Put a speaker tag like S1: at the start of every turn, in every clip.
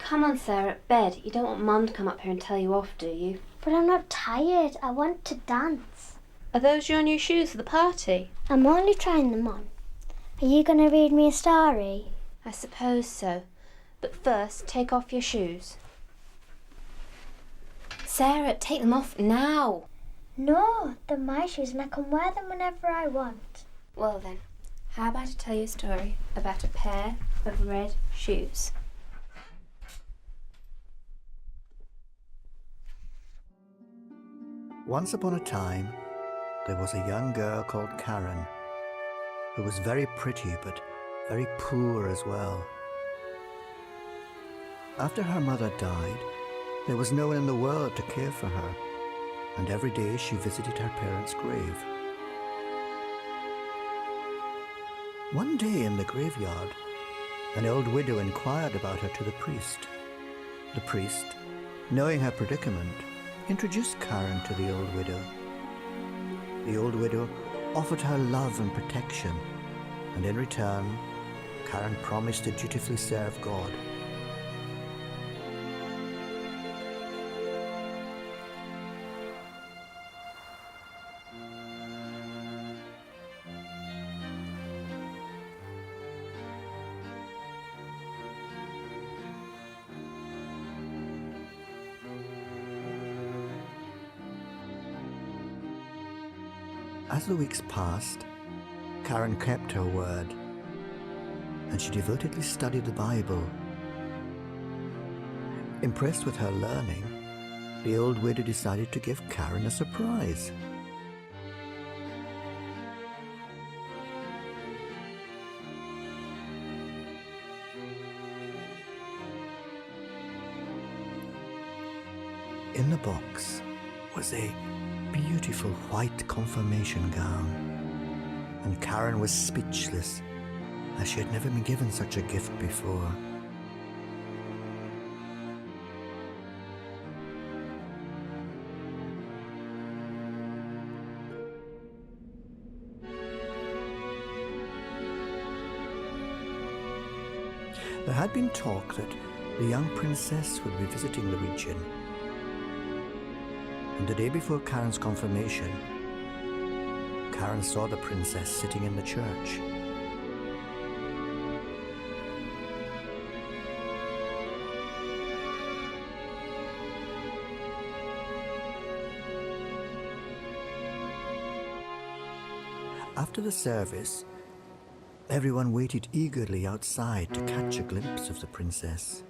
S1: Come on, Sarah, bed. You don't want Mum to come up here and tell you off, do you?
S2: But I'm not tired. I want to dance.
S1: Are those your new shoes for the party?
S2: I'm only trying them on. Are you going to read me a story?
S1: I suppose so. But first, take off your shoes. Sarah, take them off now.
S2: No, they're my shoes and I can wear them whenever I want.
S1: Well then, how about I tell you a story about a pair of red shoes?
S3: Once upon a time, there was a young girl called Karen, who was very pretty but very poor as well. After her mother died, there was no one in the world to care for her, and every day she visited her parents' grave. One day in the graveyard, an old widow inquired about her to the priest. The priest, knowing her predicament, introduced Karen to the old widow. The old widow offered her love and protection, and in return, Karen promised to dutifully serve God. As the weeks passed, Karen kept her word, and she devotedly studied the Bible. Impressed with her learning, the old widow decided to give Karen a surprise. In the box was a beautiful white confirmation gown, and Karen was speechless, as she had never been given such a gift before. There had been talk that the young princess would be visiting the region, and the day before Karen's confirmation, Karen saw the princess sitting in the church. After the service, everyone waited eagerly outside to catch a glimpse of the princess.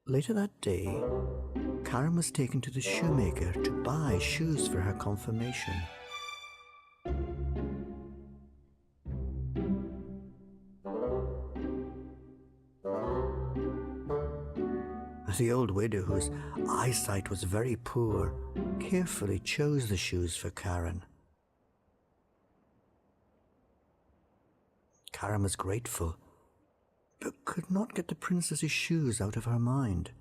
S3: Later that day, Karen was taken to the shoemaker to buy shoes for her confirmation. The old widow, whose eyesight was very poor, carefully chose the shoes for Karen. Karen was grateful, but could not get the princess's shoes out of her mind.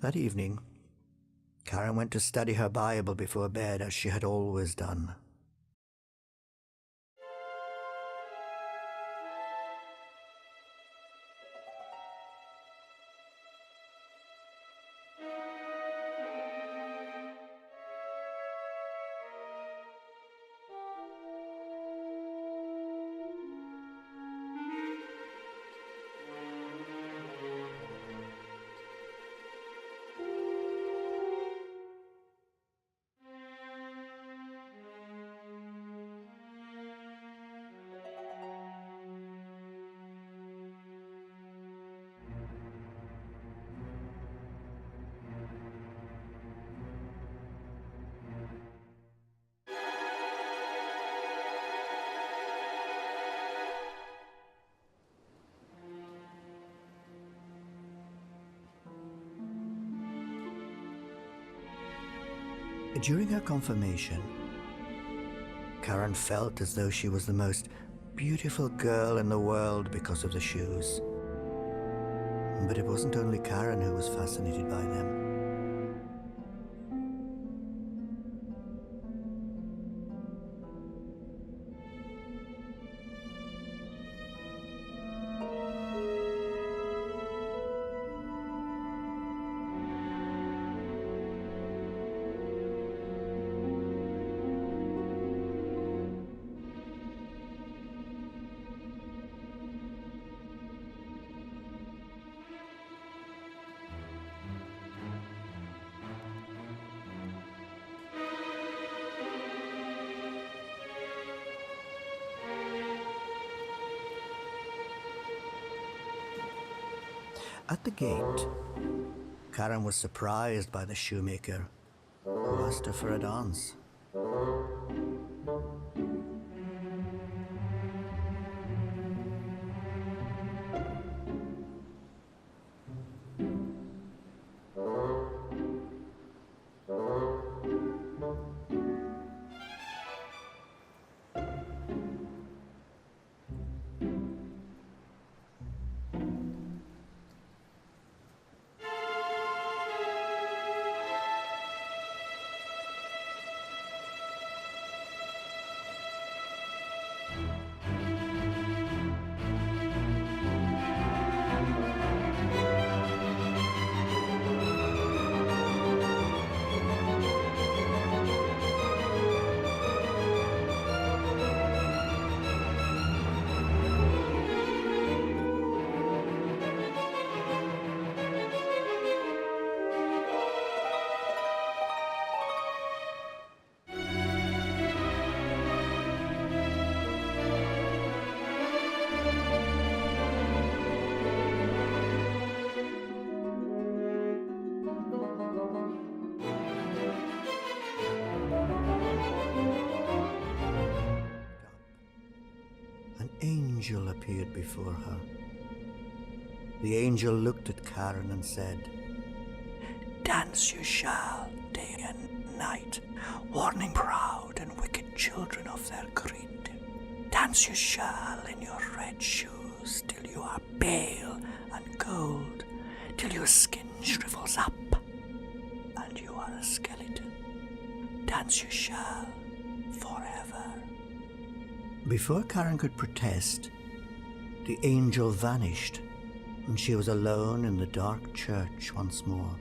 S3: That evening, Karen went to study her Bible before bed, as she had always done. During her confirmation, Karen felt as though she was the most beautiful girl in the world because of the shoes. But it wasn't only Karen who was fascinated by them. At the gate, Karen was surprised by the shoemaker, who asked her for a dance. An angel appeared before her. The angel looked at Karen and said, "Dance you shall, day and night, warning proud and wicked children of their greed. Dance you shall in your red shoes till you are pale and cold, till your skin shrivels up and you are a skeleton. Dance you shall forever." Before Karen could protest, the angel vanished, and she was alone in the dark church once more.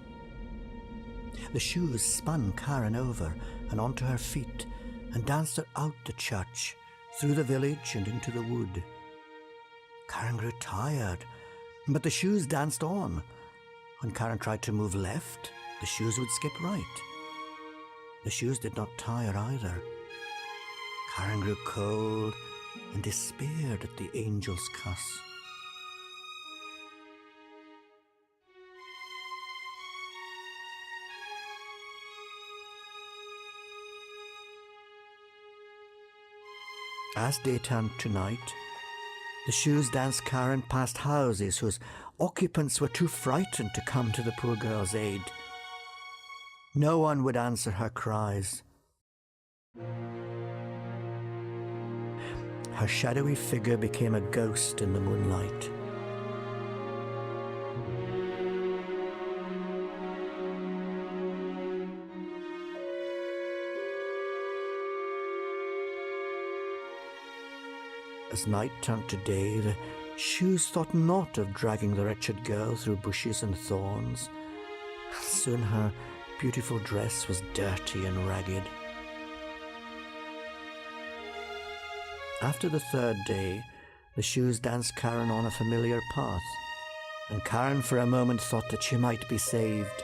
S3: The shoes spun Karen over and onto her feet and danced her out the church, through the village and into the wood. Karen grew tired, but the shoes danced on. When Karen tried to move left, the shoes would skip right. The shoes did not tire either. Karen grew cold and despaired at the angel's cuss. As day turned to night, the shoes danced Karen past houses whose occupants were too frightened to come to the poor girl's aid. No one would answer her cries. Her shadowy figure became a ghost in the moonlight. As night turned to day, the shoes thought not of dragging the wretched girl through bushes and thorns. Soon her beautiful dress was dirty and ragged. After the third day, the shoes danced Karen on a familiar path, and Karen for a moment thought that she might be saved.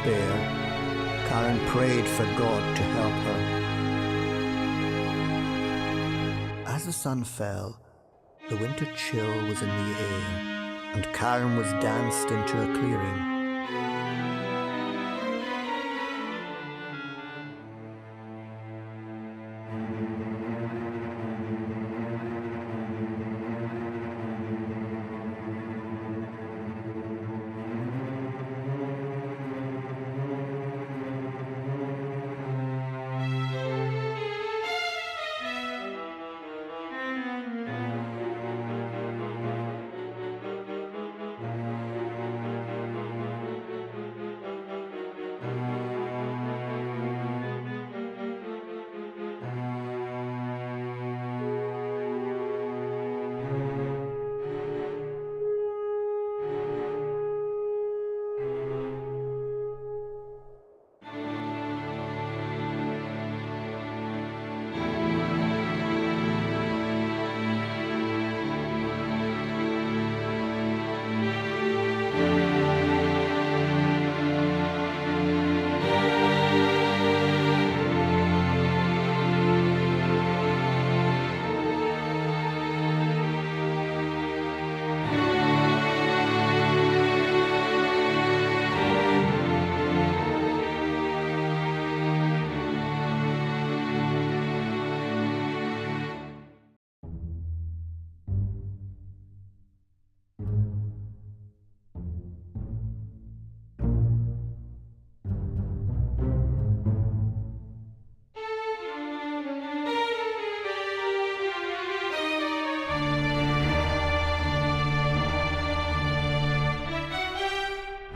S3: despair, Karen prayed for God to help her. As the sun fell, the winter chill was in the air, and Karen was danced into a clearing.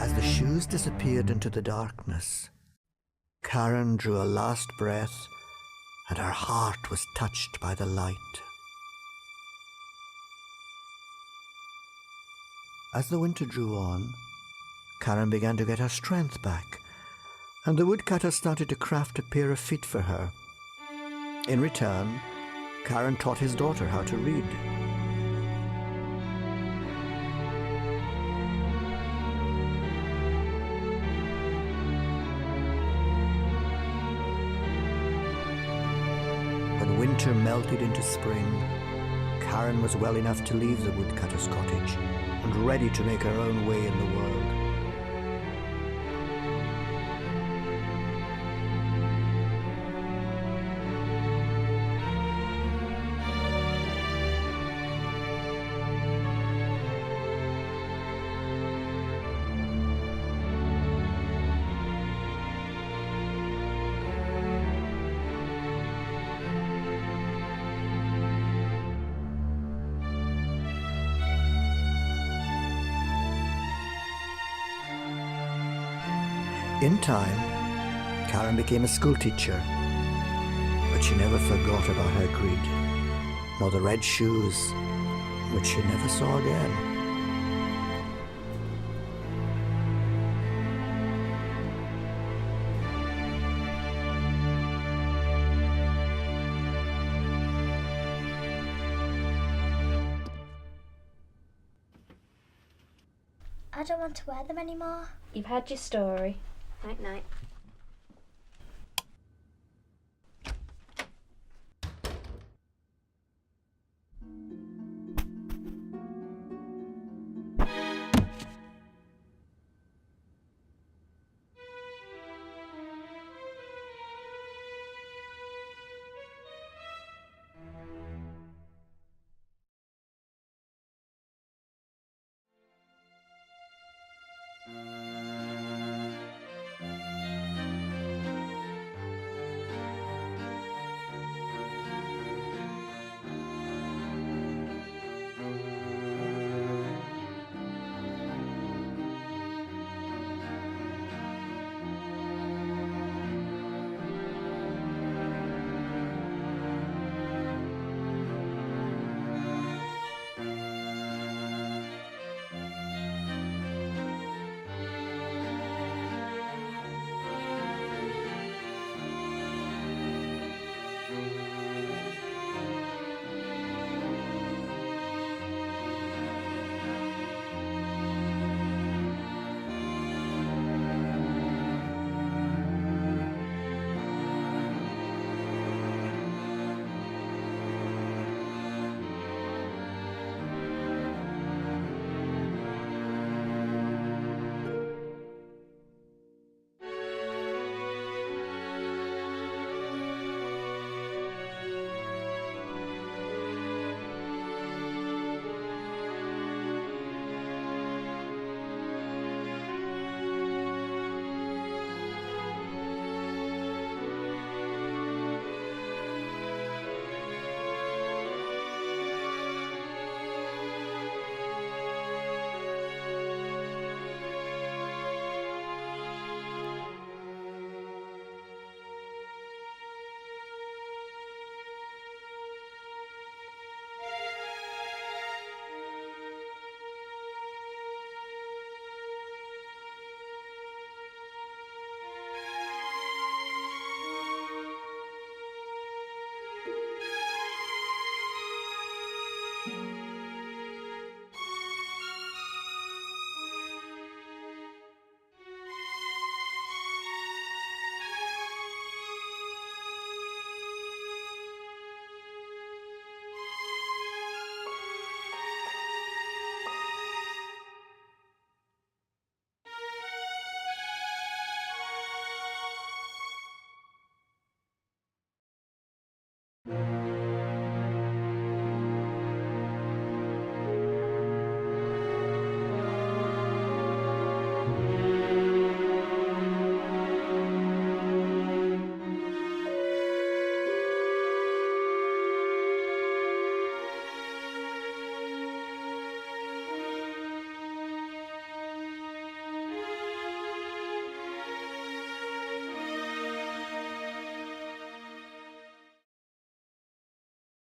S3: As the shoes disappeared into the darkness, Karen drew a last breath, and her heart was touched by the light. As the winter drew on, Karen began to get her strength back, and the woodcutter started to craft a pair of feet for her. In return, Karen taught his daughter how to read. When winter melted into spring, Karen was well enough to leave the woodcutter's cottage and ready to make her own way in the world. In time, Karen became a schoolteacher, but she never forgot about her greed, nor the red shoes, which she never saw again.
S2: I don't want to wear them anymore.
S1: You've had your story. Night night.
S3: it.